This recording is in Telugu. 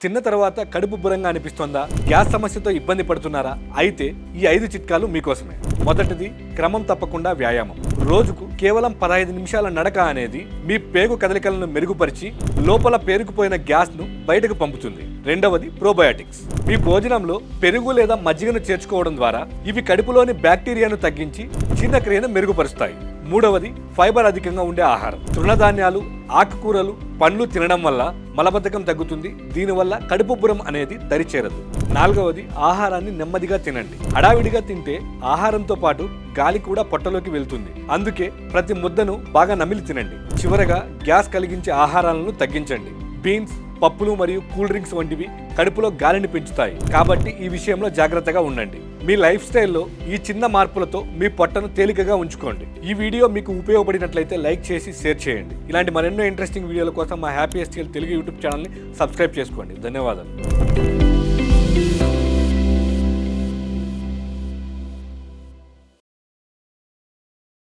తిన్న తర్వాత కడుపు బురంగా అనిపిస్తోందా? గ్యాస్ సమస్యతో ఇబ్బంది పడుతున్నారా? అయితే ఈ 5 చిట్కాలు మీకోసమే. మొదటిది, క్రమం తప్పకుండా వ్యాయామం. రోజుకు కేవలం 15 నిమిషాల నడక అనేది మీ పేగు కదలికలను మెరుగుపరిచి లోపల పేరుకుపోయిన గ్యాస్ ను బయటకు పంపుతుంది. రెండవది, ప్రోబయాటిక్స్. మీ భోజనంలో పెరుగు లేదా మజ్జిగను చేర్చుకోవడం ద్వారా ఇవి కడుపులోని బ్యాక్టీరియాను తగ్గించి జీర్ణక్రియను మెరుగుపరుస్తాయి. మూడవది, ఫైబర్ అధికంగా ఉండే ఆహారం. తృణధాన్యాలు, ఆకుకూరలు, పండ్లు తినడం వల్ల మలబద్ధకం తగ్గుతుంది. దీనివల్ల కడుపుబ్బరం అనేది దరిచేరదు. నాలుగవది, ఆహారాన్ని నెమ్మదిగా తినండి. హడావిడిగా తింటే ఆహారంతో పాటు గాలి కూడా పొట్టలోకి వెళ్తుంది. అందుకే ప్రతి ముద్దను బాగా నమిలి తినండి. చివరగా, గ్యాస్ కలిగించే ఆహారాలను తగ్గించండి. బీన్స్, పప్పులు మరియు కూల్ డ్రింక్స్ వంటివి కడుపులో గాలిని పెంచుతాయి. కాబట్టి ఈ విషయంలో జాగ్రత్తగా ఉండండి. మీ లైఫ్ స్టైల్లో ఈ చిన్న మార్పులతో మీ పొట్టను తేలికగా ఉంచుకోండి. ఈ వీడియో మీకు ఉపయోగపడినట్లయితే లైక్ చేసి షేర్ చేయండి. ఇలాంటి మరెన్నో ఇంట్రెస్టింగ్ వీడియోల కోసం మా హ్యాపీయెస్ట్ హెల్త్ తెలుగు యూట్యూబ్ ఛానల్ని సబ్స్క్రైబ్ చేసుకోండి. ధన్యవాదాలు.